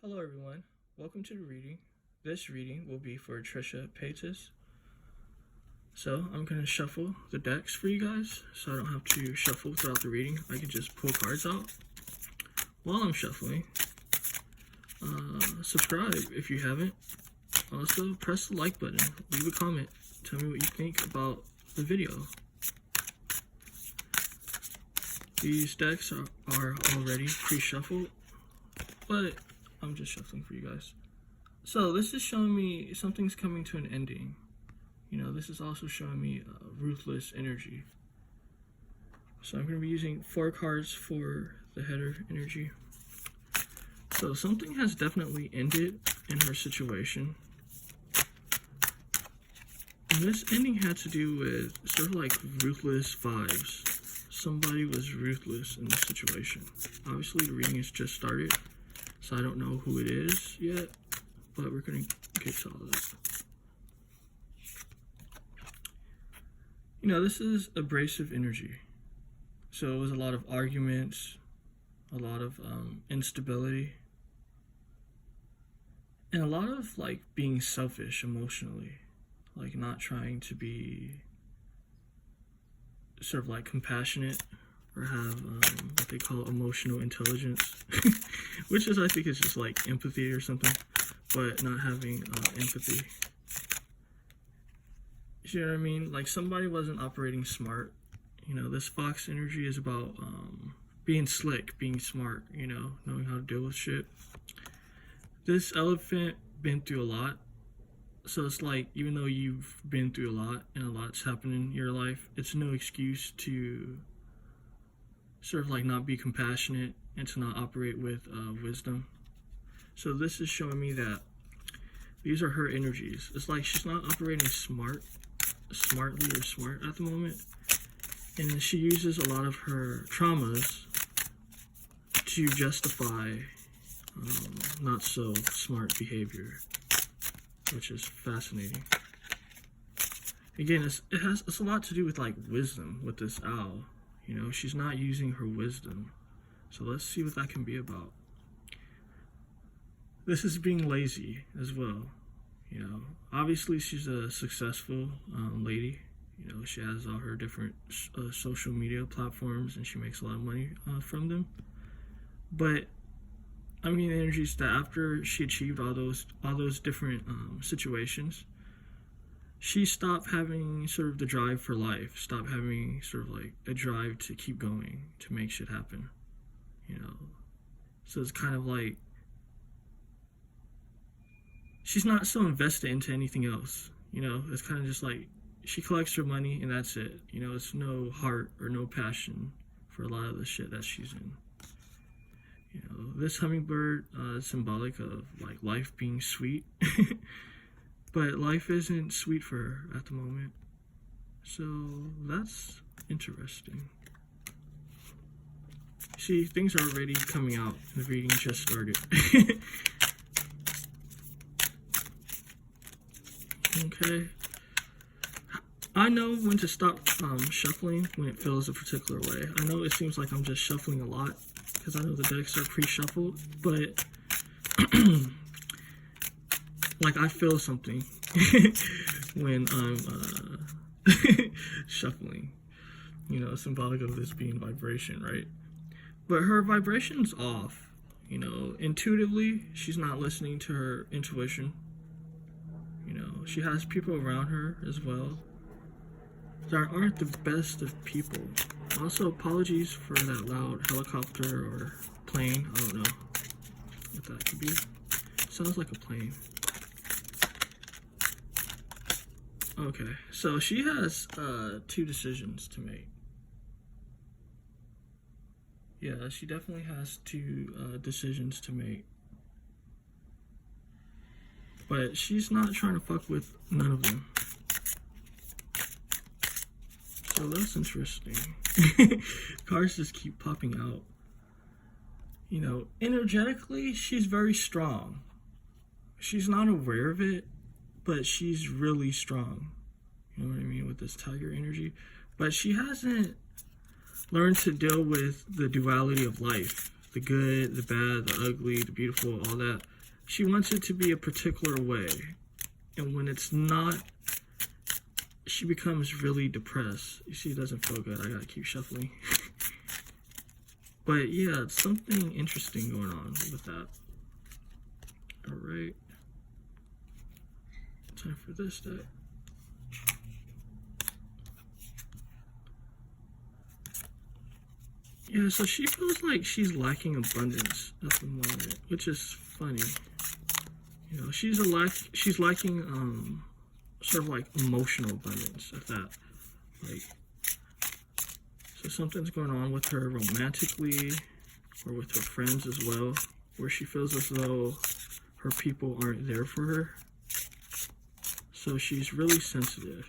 Hello everyone, welcome to the reading. This reading will be for Trisha Paytas. So I'm going to shuffle the decks for you guys so I don't have to shuffle throughout the reading. I can just pull cards out while I'm shuffling. Subscribe if you haven't. Also press the like button, leave a comment, tell me what you think about the video. These decks are already pre-shuffled, but I'm just shuffling for you guys. So this is showing me something's coming to an ending. You know, this is also showing me ruthless energy. So I'm going to be using 4 cards for the header energy. So something has definitely ended in her situation. And this ending had to do with sort of like ruthless vibes. Somebody was ruthless in this situation. Obviously the reading has just started, so I don't know who it is yet, but we're going to get to all this. You know, this is abrasive energy. So it was a lot of arguments, a lot of instability, and a lot of like being selfish emotionally, like not trying to be sort of like compassionate or have what they call emotional intelligence, which is, I think, is just like empathy or something, but not having empathy. You know what I mean? Like somebody wasn't operating smart. You know, this fox energy is about being slick, being smart, you know, knowing how to deal with shit. This elephant been through a lot. So it's like, even though you've been through a lot and a lot's happened in your life, it's no excuse to sort of like not be compassionate and to not operate with wisdom. So this is showing me that these are her energies. It's like she's not operating smartly or smart at the moment. And she uses a lot of her traumas to justify not so smart behavior, which is fascinating. Again, it's a lot to do with like wisdom with this owl. You know, she's not using her wisdom. So let's see what that can be about. This is being lazy as well. You know, obviously she's a successful lady. You know, she has all her different social media platforms and she makes a lot of money from them. But I mean, the energies that after she achieved all those different situations, she stopped having sort of the drive for life, stopped having sort of like a drive to keep going, to make shit happen, you know. So it's kind of like she's not so invested into anything else, you know. It's kind of just like she collects her money and that's it, you know. It's no heart or no passion for a lot of the shit that she's in. You know, this hummingbird is symbolic of like life being sweet, but life isn't sweet for her at the moment. So that's interesting. See, things are already coming out. The reading just started. Okay. I know when to stop shuffling when it feels a particular way. I know it seems like I'm just shuffling a lot because I know the decks are pre-shuffled, but like I feel something when I'm shuffling. You know, symbolic of this being vibration, right? But her vibration's off. You know, intuitively, she's not listening to her intuition. You know, she has people around her as well that aren't the best of people. Also, apologies for that loud helicopter or plane. I don't know what that could be. Sounds like a plane. Okay, so she has 2 decisions to make. Yeah, she definitely has 2 decisions to make. But she's not trying to fuck with none of them. So that's interesting. Cards just keep popping out. You know, energetically, she's very strong. She's not aware of it, but she's really strong. You know what I mean, with this tiger energy. But she hasn't learned to deal with the duality of life. The good, the bad, the ugly, the beautiful, all that. she wants it to be a particular way. And when it's not, she becomes really depressed. You see, it doesn't feel good. I gotta keep shuffling. But yeah, it's something interesting going on with that. Alright. Time for this deck. Yeah, so she feels like she's lacking abundance at the moment, which is funny. You know, she's lacking sort of like emotional abundance, if that, like, so something's going on with her romantically or with her friends as well, where she feels as though her people aren't there for her. So she's really sensitive.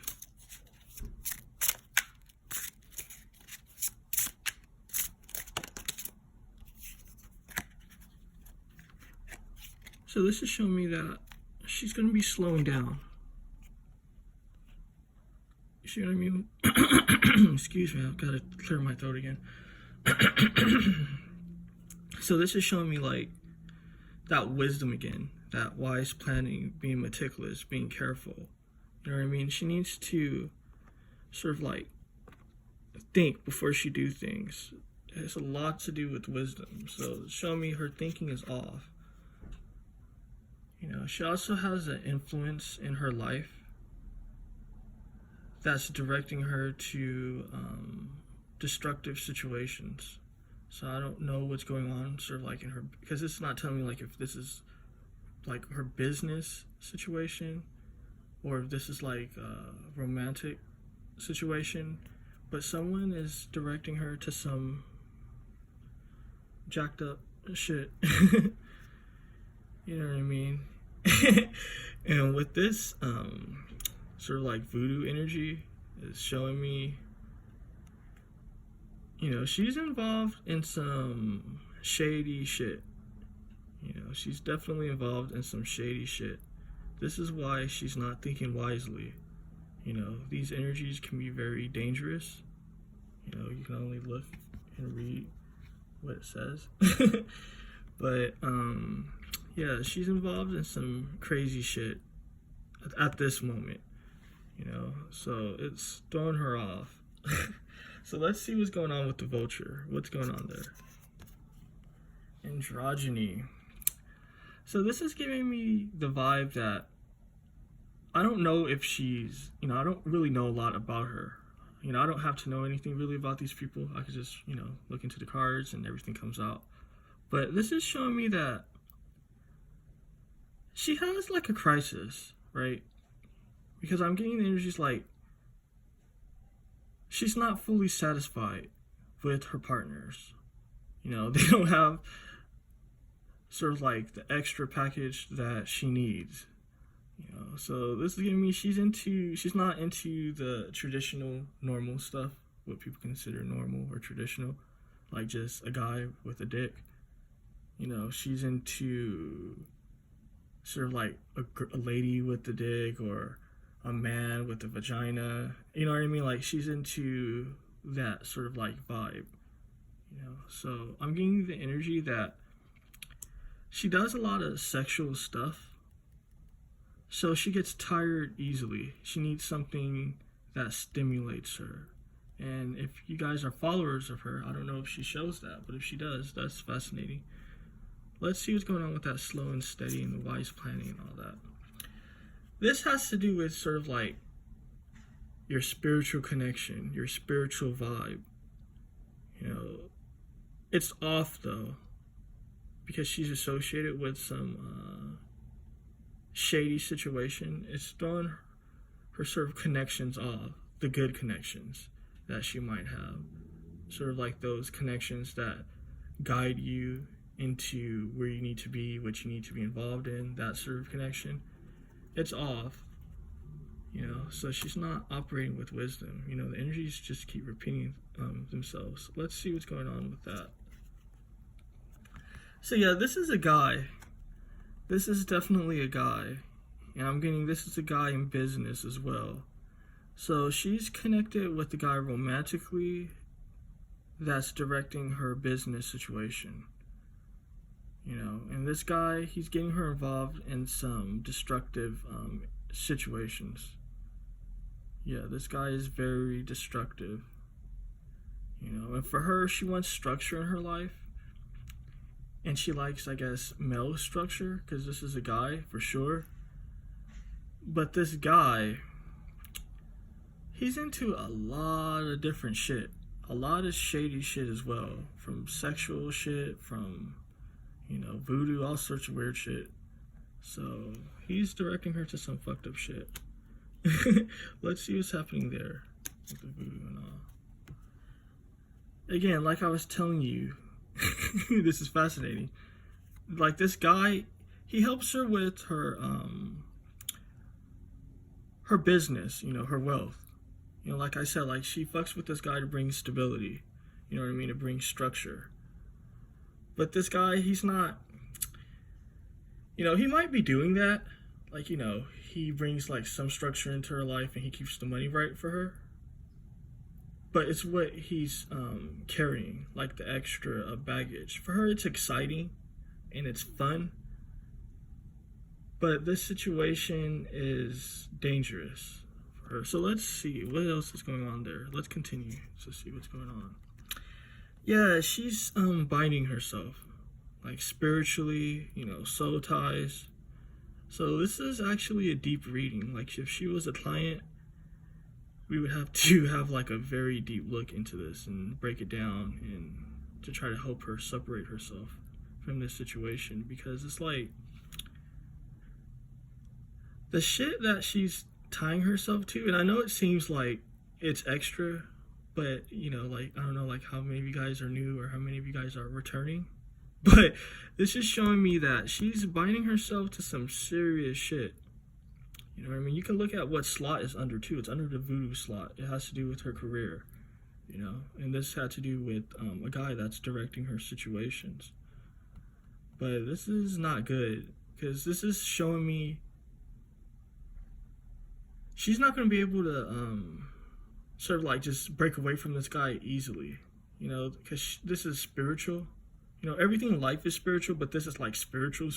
So this is showing me that she's going to be slowing down. You see what I mean? Excuse me, I've got to clear my throat again. So this is showing me like that wisdom again, that wise planning, being meticulous, being careful. You know what I mean? She needs to sort of like think before she do things. It has a lot to do with wisdom. So it's showing me her thinking is off. You know, she also has an influence in her life that's directing her to destructive situations. So I don't know what's going on sort of like in her, because it's not telling me like if this is like her business situation or if this is like a romantic situation, but someone is directing her to some jacked up shit. You know what I mean? And with this sort of like voodoo energy is showing me, you know, she's involved in some shady shit. You know, she's definitely involved in some shady shit. This is why she's not thinking wisely. You know, these energies can be very dangerous. You know, you can only look and read what it says. But yeah, she's involved in some crazy shit at this moment, you know, so it's throwing her off. So let's see what's going on with the vulture. What's going on there? Androgyny. So this is giving me the vibe that I don't know if she's, you know, I don't really know a lot about her. You know, I don't have to know anything really about these people. I could just, you know, look into the cards and everything comes out. But this is showing me that she has like a crisis, right? Because I'm getting the energies like she's not fully satisfied with her partners. You know, they don't have sort of like the extra package that she needs. You know, so this is giving me she's not into the traditional normal stuff, what people consider normal or traditional, like just a guy with a dick. You know, she's into sort of like a lady with the dick or a man with a vagina. You know what I mean? Like she's into that sort of like vibe. You know, so I'm getting the energy that she does a lot of sexual stuff. So she gets tired easily. She needs something that stimulates her. And if you guys are followers of her, I don't know if she shows that, but if she does, that's fascinating. Let's see what's going on with that slow and steady and the wise planning and all that. This has to do with sort of like your spiritual connection, your spiritual vibe. You know, it's off though, because she's associated with some shady situation. It's throwing her sort of connections off, the good connections that she might have. Sort of like those connections that guide you into where you need to be, what you need to be involved in, that sort of connection. It's off, you know, so she's not operating with wisdom. You know, the energies just keep repeating themselves. Let's see what's going on with that. So yeah, this is a guy. This is definitely a guy. And I'm getting this is a guy in business as well. So she's connected with the guy romantically that's directing her business situation. you know, and this guy, he's getting her involved in some destructive situations. Yeah, this guy is very destructive, you know, and for her, she wants structure in her life, and she likes, I guess, male structure, because this is a guy, for sure. But this guy, he's into a lot of different shit. A lot of shady shit as well. From sexual shit, from, you know, voodoo, all sorts of weird shit. So, he's directing her to some fucked up shit. Let's see what's happening there with the voodoo and all. Again, like I was telling you, this is fascinating. Like, this guy, he helps her with her business, you know, her wealth. You know, like I said, like, she fucks with this guy to bring stability. You know what I mean? To bring structure. But this guy, he's not, you know, he might be doing that. Like, you know, he brings, like, some structure into her life and he keeps the money right for her. But it's what he's carrying, like the extra baggage. For her, it's exciting and it's fun. But this situation is dangerous for her. So let's see what else is going on there. Let's continue to see what's going on. Yeah, she's binding herself, like spiritually, you know, soul ties. So this is actually a deep reading. Like, if she was a client, we would have to have like a very deep look into this and break it down and to try to help her separate herself from this situation, because it's like the shit that she's tying herself to, and I know it seems like it's extra, but you know, like, I don't know, like how many of you guys are new or how many of you guys are returning, but this is showing me that she's binding herself to some serious shit. You know what I mean? You can look at what slot is under too. It's under the voodoo slot. It has to do with her career, you know, and this had to do with a guy that's directing her situations. But this is not good, because this is showing me she's not going to be able to sort of like just break away from this guy easily, you know, because this is spiritual. You know, everything in life is spiritual, but this is like spiritual.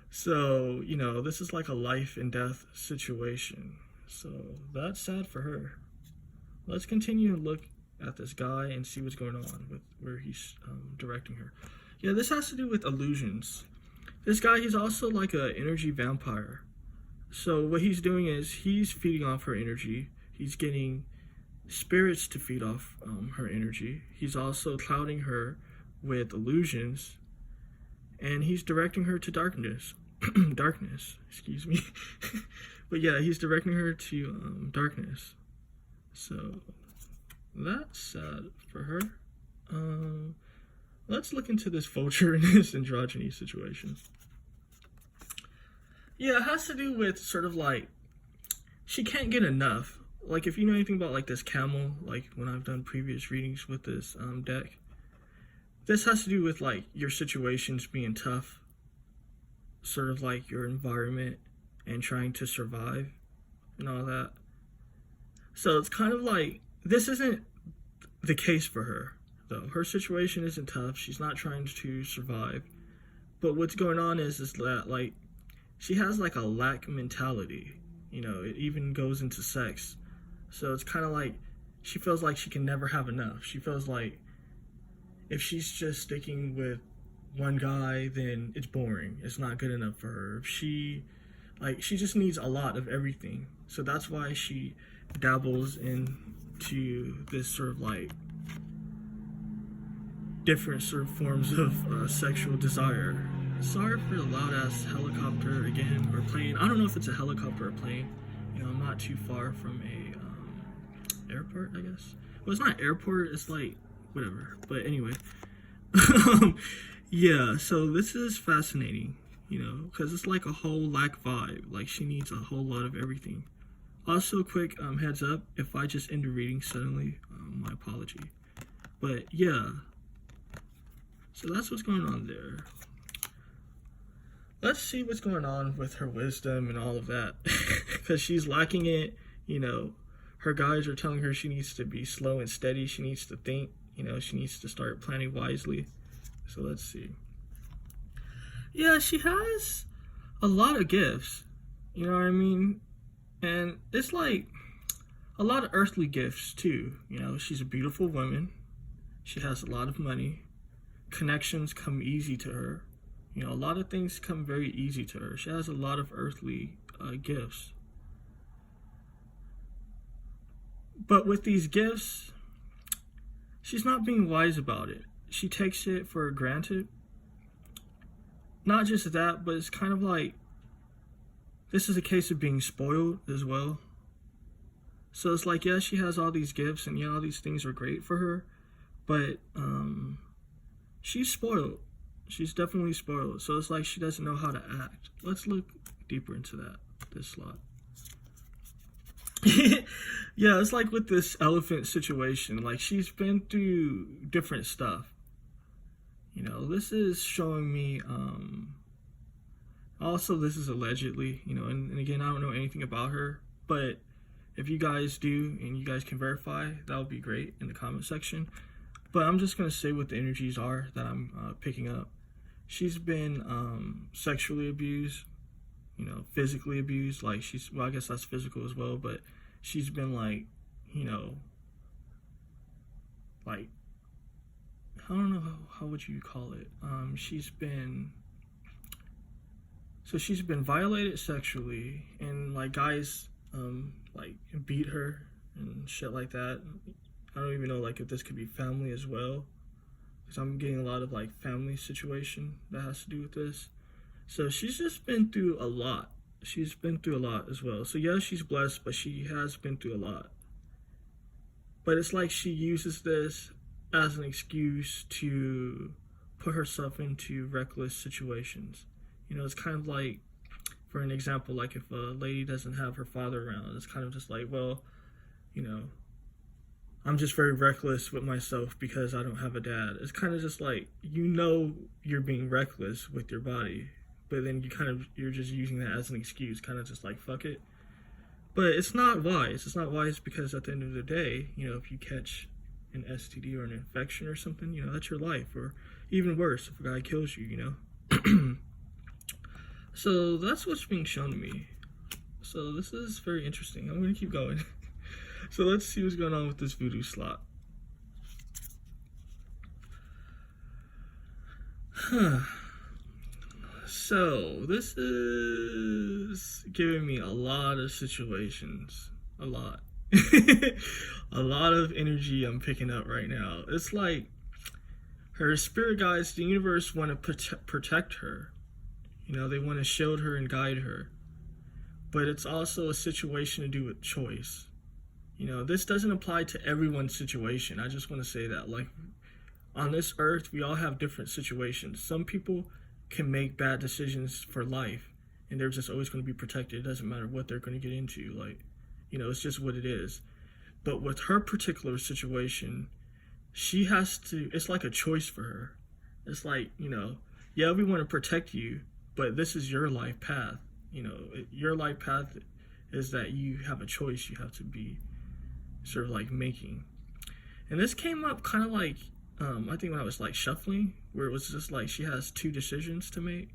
So, you know, this is like a life and death situation. So that's sad for her. Let's continue to look at this guy and see what's going on with where he's directing her. Yeah, this has to do with illusions. This guy, he's also like an energy vampire. So what he's doing is he's feeding off her energy. He's getting spirits to feed off her energy. He's also clouding her with illusions. And he's directing her to darkness. Excuse me. But yeah, he's directing her to darkness. So that's sad for her. Let's look into this vulture and this androgyny situation. Yeah, it has to do with sort of like, she can't get enough. Like, if you know anything about like this camel, like when I've done previous readings with this deck, this has to do with like your situations being tough, sort of like your environment and trying to survive and all that. So it's kind of like, this isn't the case for her, though. Her situation isn't tough. She's not trying to survive. But what's going on is that like, she has like a lack mentality. You know, it even goes into sex. So it's kind of like, she feels like she can never have enough. She feels like if she's just sticking with one guy, then it's boring. It's not good enough for her. If she just needs a lot of everything. So that's why she dabbles into this sort of like different sort of forms of sexual desire. Sorry for the loud ass helicopter again, or plane. I don't know if it's a helicopter or plane. You know, I'm not too far from a airport, I guess. Well, it's not an airport, it's like whatever. But anyway, yeah, so this is fascinating, you know, because it's like a whole lack vibe. Like, she needs a whole lot of everything. Also, quick heads up, if I just end the reading suddenly, my apology. But yeah, so that's what's going on there. Let's see what's going on with her wisdom and all of that, because she's lacking it. You know, her guides are telling her she needs to be slow and steady. She needs to think, you know, she needs to start planning wisely. So let's see. Yeah, she has a lot of gifts. You know what I mean? And it's like a lot of earthly gifts too. You know, she's a beautiful woman. She has a lot of money. Connections come easy to her. You know, a lot of things come very easy to her. She has a lot of earthly gifts. But with these gifts, she's not being wise about it. She takes it for granted. Not just that, but it's kind of like, this is a case of being spoiled as well. So it's like, yeah, she has all these gifts and yeah, all these things are great for her, but she's spoiled. She's definitely spoiled. So it's like she doesn't know how to act. Let's look deeper into that, this slot. Yeah, it's like with this elephant situation, like she's been through different stuff. You know, this is showing me, also this is allegedly, you know, and again, I don't know anything about her, but if you guys do and you guys can verify, that would be great in the comment section. But I'm just going to say what the energies are that I'm picking up. She's been sexually abused, you know, physically abused. Like well, I guess that's physical as well, but she's been like, you know, like, I don't know, how would you call it? She's been violated sexually, and like guys like beat her and shit like that. I don't even know like if this could be family as well, because I'm getting a lot of like family situation that has to do with this. So she's just been through a lot. She's been through a lot as well. So yeah, she's blessed, but she has been through a lot. But it's like she uses this as an excuse to put herself into reckless situations. You know, it's kind of like, for an example, like if a lady doesn't have her father around, it's kind of just like, well, you know, I'm just very reckless with myself because I don't have a dad. It's kind of just like, you know, you're being reckless with your body, but then you're just using that as an excuse, kind of just like, fuck it. But it's not wise. It's not wise because at the end of the day, you know, if you catch an STD or an infection or something, you know, that's your life. Or even worse, if a guy kills you, you know. So that's what's being shown to me. So this is very interesting. I'm going to keep going. So let's see what's going on with this voodoo slot. So this is giving me a lot of situations. A lot. A lot of energy I'm picking up right now. It's like her spirit guides, the universe want to protect her. You know, they want to shield her and guide her. But it's also a situation to do with choice. You know, this doesn't apply to everyone's situation. I just want to say that. Like, on this earth, we all have different situations. Some people can make bad decisions for life, and they're just always going to be protected. It doesn't matter what they're going to get into. Like, you know, it's just what it is. But with her particular situation, she has to, it's like a choice for her. It's like, you know, yeah, we want to protect you, but this is your life path. You know, your life path is that you have a choice you have to be sort of like making. And this came up kind of like, I think when I was like shuffling, where it was just like she has two decisions to make,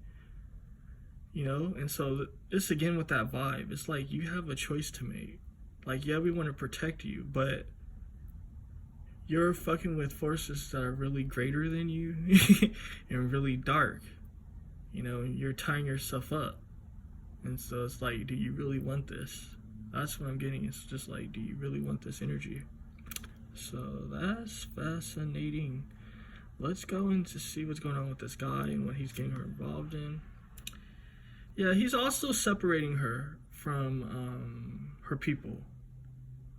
you know? And so it's again with that vibe. It's like you have a choice to make. Like, yeah, we want to protect you, but you're fucking with forces that are really greater than you and really dark. You know, you're tying yourself up. And so it's like, do you really want this? That's what I'm getting. It's just like, do you really want this energy? So that's fascinating. Let's go in to see what's going on with this guy and what he's getting her involved in. Yeah, he's also separating her from her people.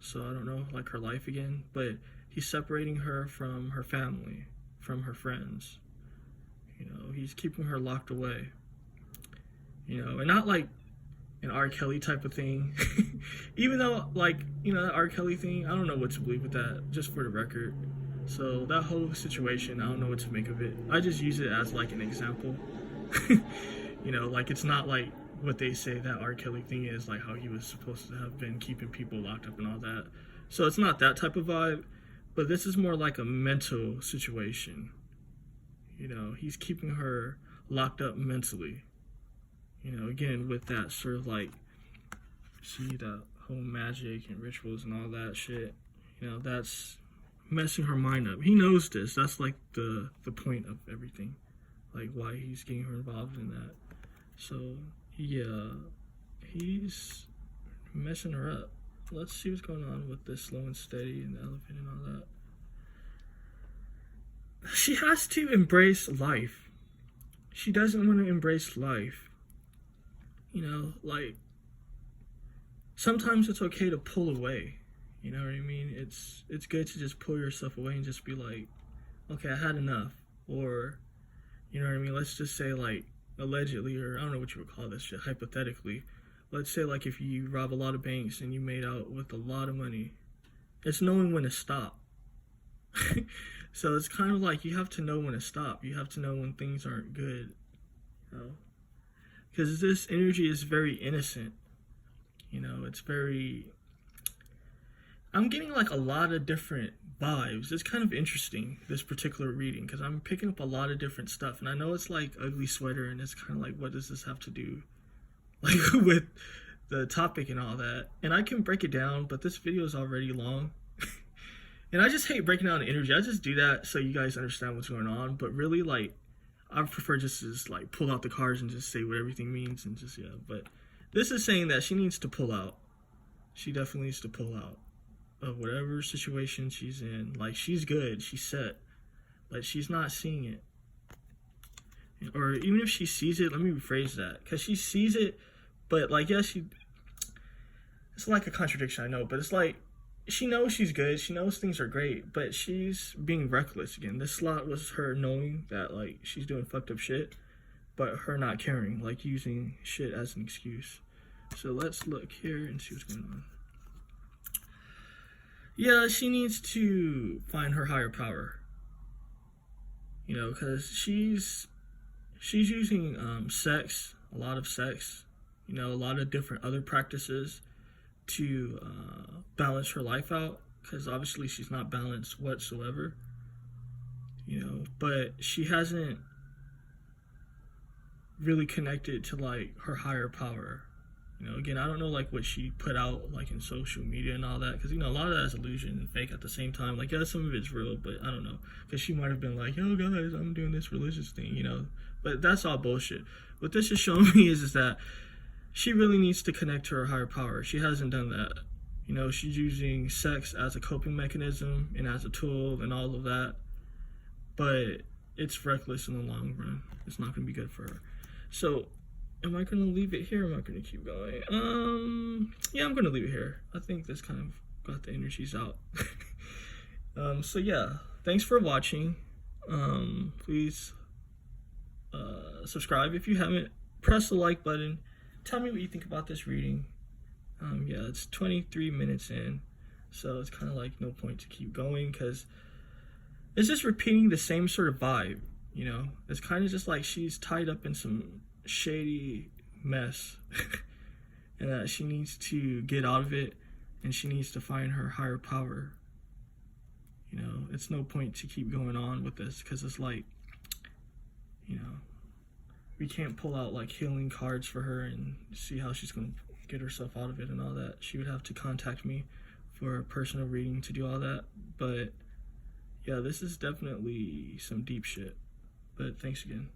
So I don't know, like her life again, but he's separating her from her family, from her friends. You know, he's keeping her locked away. You know, and not like an R. Kelly type of thing. Even though, like, you know, that R. Kelly thing, I don't know what to believe with that, just for the record. So that whole situation, I don't know what to make of it. I just use it as like an example. You know, like it's not like what they say that R. Kelly thing is, like how he was supposed to have been keeping people locked up and all that. So it's not that type of vibe, but this is more like a mental situation. You know, he's keeping her locked up mentally. You know, again, with that sort of like, see that whole magic and rituals and all that shit, you know, that's messing her mind up. He knows this. That's like the point of everything, like why he's getting her involved in that. So yeah, he's messing her up. Let's see what's going on with this slow and steady and the elephant and all that. She has to embrace life. She doesn't want to embrace life. You know, like, sometimes it's okay to pull away. You know what I mean? It's good to just pull yourself away and just be like, okay, I had enough. Or, you know what I mean? Let's just say, like, allegedly, or I don't know what you would call this shit, hypothetically. Let's say, like, if you rob a lot of banks and you made out with a lot of money, it's knowing when to stop. So it's kind of like you have to know when to stop. You have to know when things aren't good. You know? Because this energy is very innocent. You know, it's very... I'm getting like a lot of different vibes. It's kind of interesting, this particular reading, because I'm picking up a lot of different stuff. And I know it's like ugly sweater, and it's kind of like, what does this have to do like with the topic and all that? And I can break it down, but this video is already long. And I just hate breaking down the energy. I just do that so you guys understand what's going on. But really, like, I prefer just to like pull out the cards and just say what everything means and just, yeah. But this is saying that she needs to pull out. She definitely needs to pull out of whatever situation she's in. Like, she's good, she's set, but she's not seeing it. Or even if she sees it, let me rephrase that, because she sees it, but like, yeah, it's like a contradiction, I know, but it's like, she knows she's good, she knows things are great, but she's being reckless again. This slot was her knowing that, like, she's doing fucked up shit, but her not caring, like using shit as an excuse. So let's look here and see what's going on. Yeah, she needs to find her higher power. You know, because she's using sex, a lot of sex, you know, a lot of different other practices to balance her life out, because obviously she's not balanced whatsoever, you know, but she hasn't really connected to like her higher power. You know, again, I don't know like what she put out like in social media and all that, because, you know, a lot of that is illusion and fake at the same time. Like, yeah, some of it's real, but I don't know, because she might have been like, yo guys, I'm doing this religious thing, you know, but that's all bullshit. What this is showing me is that she really needs to connect to her higher power. She hasn't done that. You know, she's using sex as a coping mechanism and as a tool and all of that, but it's reckless in the long run. It's not going to be good for her. So am I going to leave it here, or am I going to keep going? Yeah, I'm going to leave it here. I think this kind of got the energies out. So yeah, thanks for watching. Please subscribe if you haven't. Press the like button. Tell me what you think about this reading. Yeah, it's 23 minutes in, so it's kind of like no point to keep going, because it's just repeating the same sort of vibe, you know? It's kind of just like she's tied up in some shady mess and that she needs to get out of it, and she needs to find her higher power. You know, it's no point to keep going on with this, because it's like, you know, we can't pull out like healing cards for her and see how she's going to get herself out of it and all that. She would have to contact me for a personal reading to do all that. But yeah, this is definitely some deep shit. But thanks again.